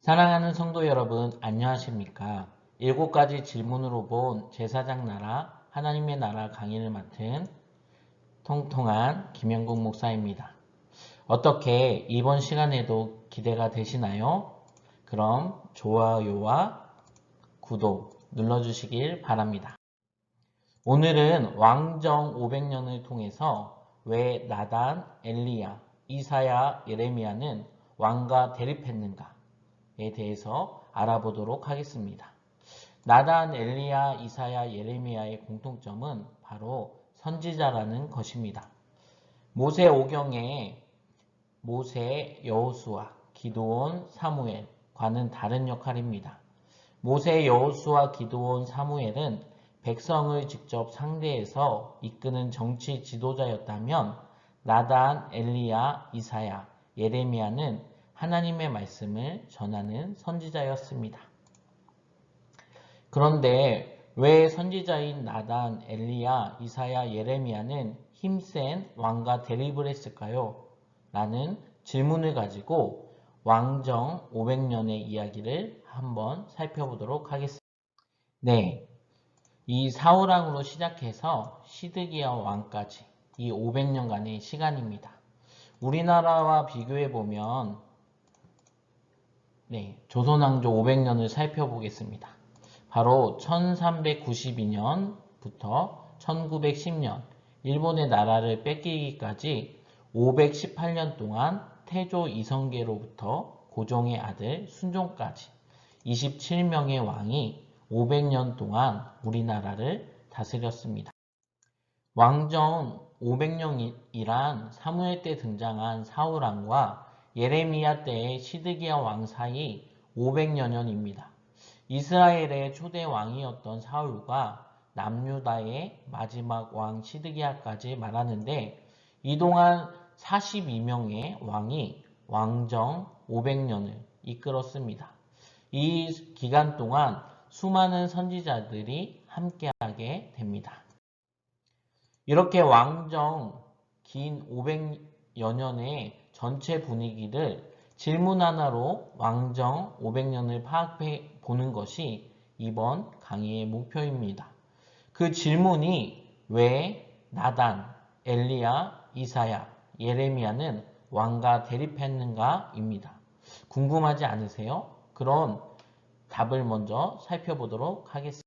사랑하는 성도 여러분, 안녕하십니까? 7가지 질문으로 본 제사장 나라, 하나님의 나라 강의를 맡은 통통한 김영국 목사입니다. 어떻게 이번 시간에도 기대가 되시나요? 그럼 좋아요와 구독 눌러주시길 바랍니다. 오늘은 왕정 500년을 통해서 왜 나단, 엘리야, 이사야, 예레미야는 왕과 대립했는가에 대해서 알아보도록 하겠습니다. 나단, 엘리야, 이사야, 예레미야의 공통점은 바로 선지자라는 것입니다. 모세오경에 모세, 여호수아, 기드온, 사무엘과는 다른 역할입니다. 모세, 여호수아, 기드온, 사무엘은 백성을 직접 상대해서 이끄는 정치 지도자였다면 나단, 엘리야, 이사야, 예레미야는 하나님의 말씀을 전하는 선지자였습니다. 그런데 왜 선지자인 나단, 엘리야, 이사야, 예레미야는 힘센 왕과 대립을 했을까요? 라는 질문을 가지고 왕정 500년의 이야기를 한번 살펴보도록 하겠습니다. 네, 이 사울왕으로 시작해서 시드기야 왕까지 이 500년간의 시간입니다. 우리나라와 비교해보면 조선왕조 500년을 살펴보겠습니다. 바로 1392년부터 1910년 일본의 나라를 뺏기기까지 518년 동안 태조 이성계로부터 고종의 아들 순종까지 27명의 왕이 500년 동안 우리나라를 다스렸습니다. 왕정 500년이란 사무엘 때 등장한 사울왕과 예레미야 때의 시드기야 왕 사이 500여 년입니다. 이스라엘의 초대 왕이었던 사울과 남유다의 마지막 왕 시드기야까지 말하는데 이동안 42명의 왕이 왕정 500년을 이끌었습니다. 이 기간 동안 수많은 선지자들이 함께하게 됩니다. 이렇게 왕정 긴 500여 년의 전체 분위기를 질문 하나로 왕정 500년을 파악해 보는 것이 이번 강의의 목표입니다. 그 질문이 왜 나단, 엘리야, 이사야, 예레미야는 왕과 대립했는가입니다. 궁금하지 않으세요? 그럼 답을 먼저 살펴보도록 하겠습니다.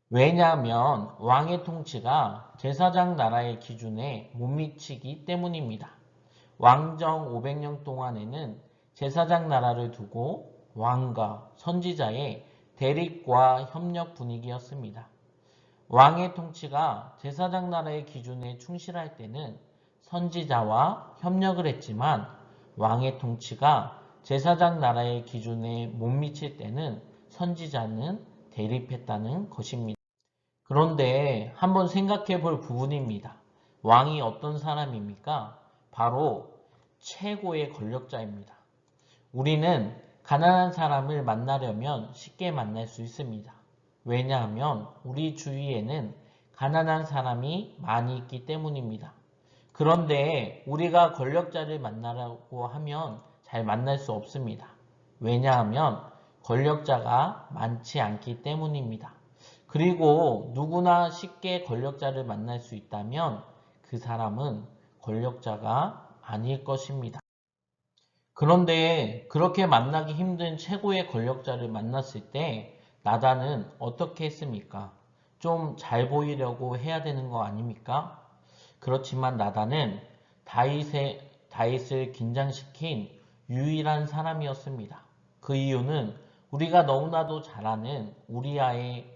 왜냐하면 왕의 통치가 제사장 나라의 기준에 못 미치기 때문입니다. 왕정 500년 동안에는 제사장 나라를 두고 왕과 선지자의 대립과 협력 분위기였습니다. 왕의 통치가 제사장 나라의 기준에 충실할 때는 선지자와 협력을 했지만 왕의 통치가 제사장 나라의 기준에 못 미칠 때는 선지자는 대립했다는 것입니다. 그런데 한번 생각해 볼 부분입니다. 왕이 어떤 사람입니까? 바로 최고의 권력자입니다. 우리는 가난한 사람을 만나려면 쉽게 만날 수 있습니다. 왜냐하면 우리 주위에는 가난한 사람이 많이 있기 때문입니다. 그런데 우리가 권력자를 만나려고 하면 잘 만날 수 없습니다. 왜냐하면 권력자가 많지 않기 때문입니다. 그리고 누구나 쉽게 권력자를 만날 수 있다면 그 사람은 권력자가 아닐 것입니다. 그런데 그렇게 만나기 힘든 최고의 권력자를 만났을 때 나단은 어떻게 했습니까? 좀 잘 보이려고 해야 되는 거 아닙니까? 그렇지만 나단은 다윗을 긴장시킨 유일한 사람이었습니다. 그 이유는 우리가 너무나도 잘 아는 우리아의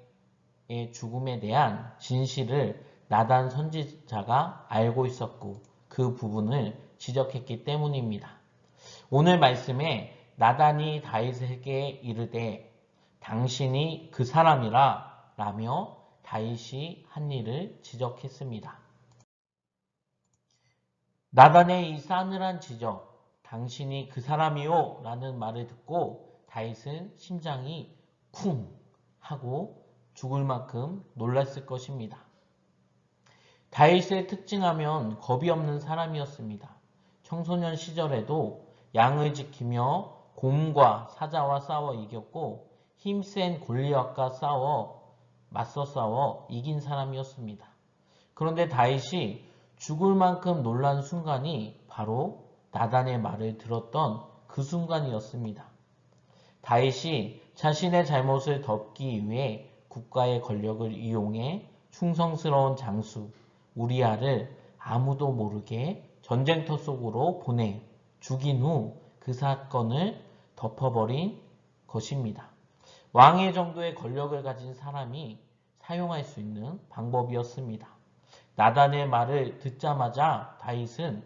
죽음에 대한 진실을 나단 선지자가 알고 있었고 그 부분을 지적했기 때문입니다. 오늘 말씀에 나단이 다윗에게 이르되 당신이 그 사람이라 라며 다윗이 한 일을 지적했습니다. 나단의 이 싸늘한 지적, 당신이 그 사람이요 라는 말을 듣고 다윗은 심장이 쿵 하고 죽을 만큼 놀랐을 것입니다. 다윗의 특징하면 겁이 없는 사람이었습니다. 청소년 시절에도 양을 지키며 곰과 사자와 싸워 이겼고 힘센 골리앗과 맞서 싸워 이긴 사람이었습니다. 그런데 다윗이 죽을 만큼 놀란 순간이 바로 나단의 말을 들었던 그 순간이었습니다. 다윗이 자신의 잘못을 덮기 위해 국가의 권력을 이용해 충성스러운 장수 우리아를 아무도 모르게 전쟁터 속으로 보내 죽인 후 그 사건을 덮어버린 것입니다. 왕의 정도의 권력을 가진 사람이 사용할 수 있는 방법이었습니다. 나단의 말을 듣자마자 다윗은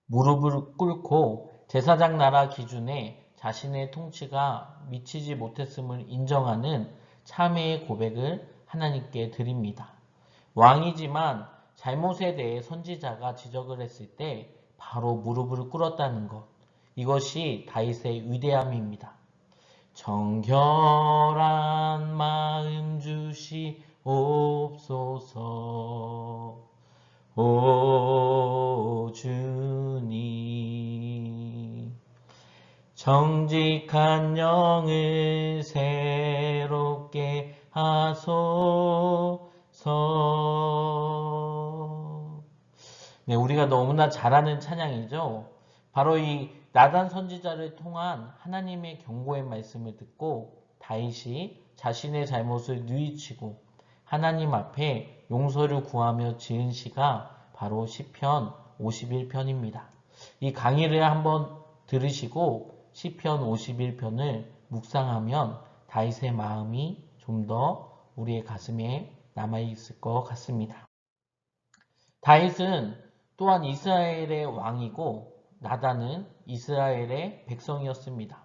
무릎을 꿇고 제사장 나라 기준에 자신의 통치가 미치지 못했음을 인정하는 참회의 고백을 하나님께 드립니다. 왕이지만 잘못에 대해 선지자가 지적을 했을 때 바로 무릎을 꿇었다는 것. 이것이 다윗의 위대함입니다. 정결한 마음 주시옵소서. 오 주님, 정직한 영을 새롭게 하소서. 네, 우리가 너무나 잘 아는 찬양이죠. 바로 이 나단 선지자를 통한 하나님의 경고의 말씀을 듣고 다윗이 자신의 잘못을 뉘우치고 하나님 앞에 용서를 구하며 지은 시가 바로 시편 51편입니다. 이 강의를 한번 들으시고 시편 51편을 묵상하면 다윗의 마음이 좀 더 우리의 가슴에 남아있을 것 같습니다. 다윗은 또한 이스라엘의 왕이고 나단은 이스라엘의 백성이었습니다.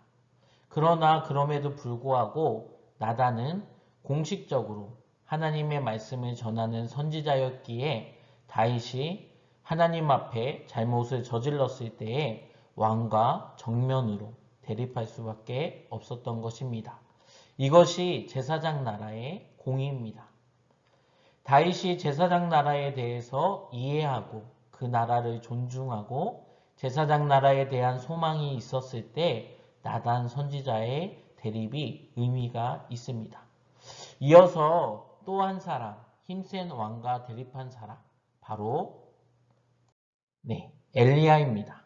그러나 그럼에도 불구하고 나단은 공식적으로 하나님의 말씀을 전하는 선지자였기에 다윗이 하나님 앞에 잘못을 저질렀을 때에 왕과 정면으로 대립할 수밖에 없었던 것입니다. 이것이 제사장 나라의 공의입니다. 다윗이 제사장 나라에 대해서 이해하고 그 나라를 존중하고 제사장 나라에 대한 소망이 있었을 때 나단 선지자의 대립이 의미가 있습니다. 이어서 또 한 사람, 힘센 왕과 대립한 사람, 바로 엘리야입니다.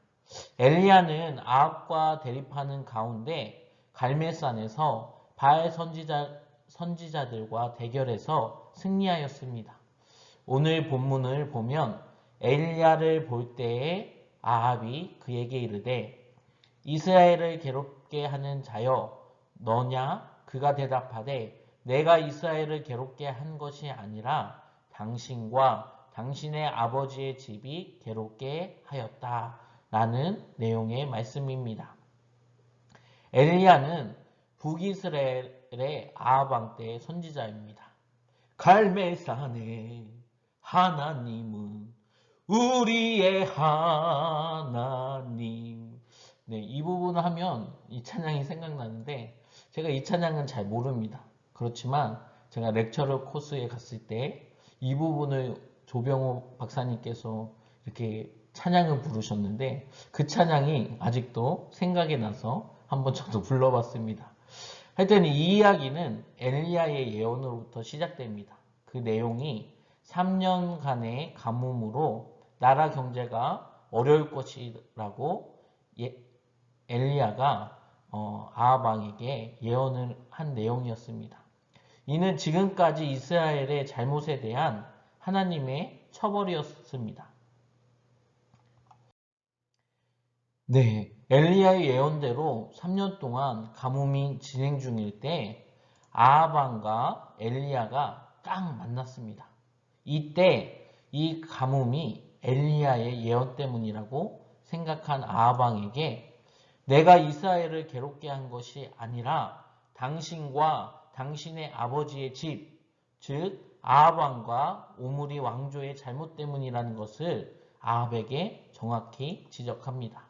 엘리야는 아합과 대립하는 가운데 갈멜산에서 바알 선지자들과 대결해서 승리하였습니다. 오늘 본문을 보면 엘리야를 볼 때에 아합이 그에게 이르되 이스라엘을 괴롭게 하는 자여 너냐? 그가 대답하되 내가 이스라엘을 괴롭게 한 것이 아니라 당신과 당신의 아버지의 집이 괴롭게 하였다. 라는 내용의 말씀입니다. 엘리야는 북이스라엘의 아합 왕 때의 선지자입니다. 갈멜산에 하나님은 우리의 하나님. 네, 이 부분을 하면 이 찬양이 생각나는데 제가 이 찬양은 잘 모릅니다. 그렇지만 제가 렉처럴 코스에 갔을 때 이 부분을 조병호 박사님께서 이렇게 찬양을 부르셨는데 그 찬양이 아직도 생각이 나서 한번 저도 불러봤습니다. 하여튼 이 이야기는 엘리야의 예언으로부터 시작됩니다. 그 내용이 3년간의 가뭄으로 나라 경제가 어려울 것이라고 엘리야가 아합 왕에게 예언을 한 내용이었습니다. 이는 지금까지 이스라엘의 잘못에 대한 하나님의 처벌이었습니다. 네, 엘리야의 예언대로 3년 동안 가뭄이 진행 중일 때 아합 왕과 엘리야가 딱 만났습니다. 이때 이 가뭄이 엘리야의 예언 때문이라고 생각한 아합 왕에게 내가 이스라엘을 괴롭게 한 것이 아니라 당신과 당신의 아버지의 집, 즉 아합 왕과 오므리 왕조의 잘못 때문이라는 것을 아합에게 정확히 지적합니다.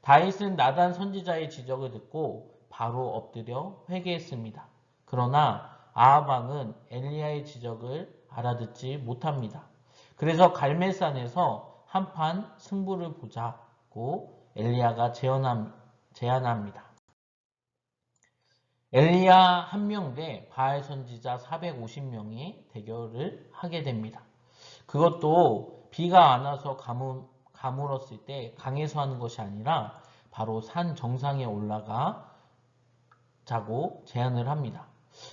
다윗은 나단 선지자의 지적을 듣고 바로 엎드려 회개했습니다. 그러나 아합 왕은 엘리야의 지적을 알아듣지 못합니다. 그래서 갈멜산에서 한판 승부를 보자고 엘리야가 제언합니다. 제안합니다. 엘리야 1명 대 바알 선지자 450명의 대결을 하게 됩니다. 그것도 비가 안 와서 가물었을 때 강에서 하는 것이 아니라 바로 산 정상에 올라가 자고 제안을 합니다.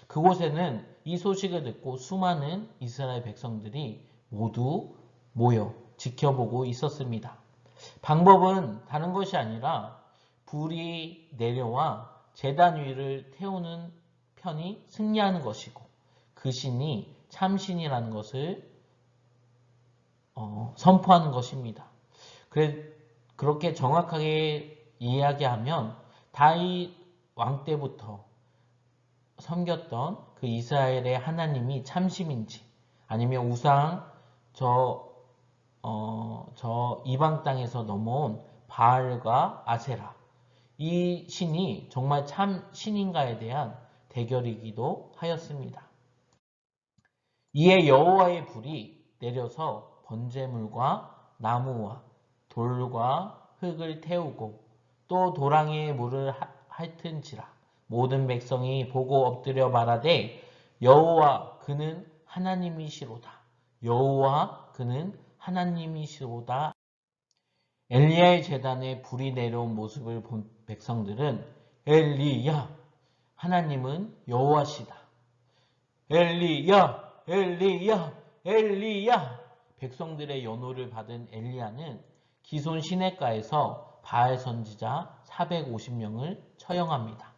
그곳에는 이 소식을 듣고 수많은 이스라엘 백성들이 모두 모여 지켜보고 있었습니다. 방법은 다른 것이 아니라 불이 내려와 제단 위를 태우는 편이 승리하는 것이고 그 신이 참신이라는 것을 선포하는 것입니다. 그렇게 정확하게 이야기하면 다윗 왕 때부터 섬겼던 그 이스라엘의 하나님이 참신인지 아니면 우상 저 이방 땅에서 넘어온 바알과 아세라 이 신이 정말 참 신인가에 대한 대결이기도 하였습니다. 이에 여호와의 불이 내려서 번제물과 나무와 돌과 흙을 태우고 또 도랑에 물을 핥은지라 모든 백성이 보고 엎드려 말하되 여호와 그는 하나님이시로다. 여호와 그는 하나님이시로다. 엘리야의 제단에 불이 내려온 모습을 본 백성들은 엘리야 하나님은 여호와시다. 엘리야 엘리야 엘리야 백성들의 연호를 받은 엘리야는 기손 시내가에서 바알 선지자 450명을 처형합니다.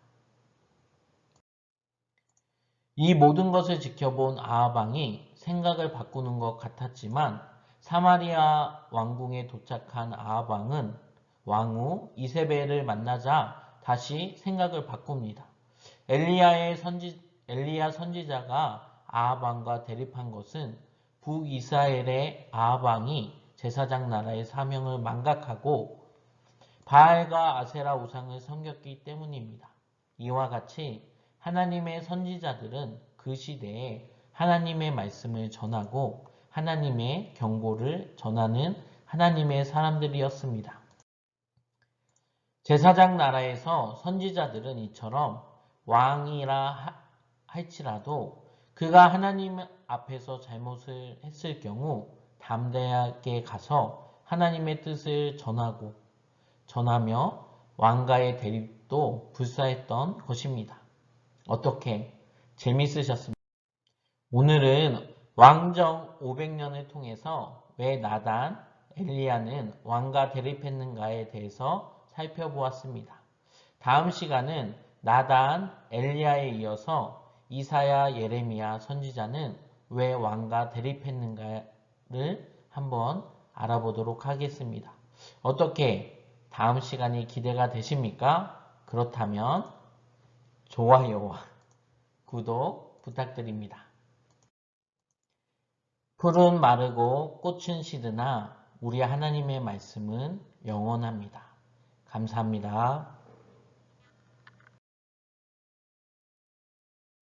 이 모든 것을 지켜본 아합 왕이 생각을 바꾸는 것 같았지만 사마리아 왕궁에 도착한 아합 왕은 왕후 이세벨을 만나자 다시 생각을 바꿉니다. 엘리야 선지자가 아합 왕과 대립한 것은 북이스라엘의 아합 왕이 제사장 나라의 사명을 망각하고 바알과 아세라 우상을 섬겼기 때문입니다. 이와 같이 하나님의 선지자들은 그 시대에 하나님의 말씀을 전하고 하나님의 경고를 전하는 하나님의 사람들이었습니다. 제사장 나라에서 선지자들은 이처럼 왕이라 할지라도 그가 하나님 앞에서 잘못을 했을 경우 담대하게 가서 하나님의 뜻을 전하며 왕과의 대립도 불사했던 것입니다. 어떻게 재밌으셨습니까? 오늘은 왕정 500년을 통해서 왜 나단, 엘리야는 왕과 대립했는가에 대해서 살펴보았습니다. 다음 시간은 나단, 엘리야에 이어서 이사야, 예레미야 선지자는 왜 왕과 대립했는가를 한번 알아보도록 하겠습니다. 어떻게 다음 시간이 기대가 되십니까? 그렇다면 좋아요와 구독 부탁드립니다. 풀은 마르고 꽃은 시드나 우리 하나님의 말씀은 영원합니다. 감사합니다.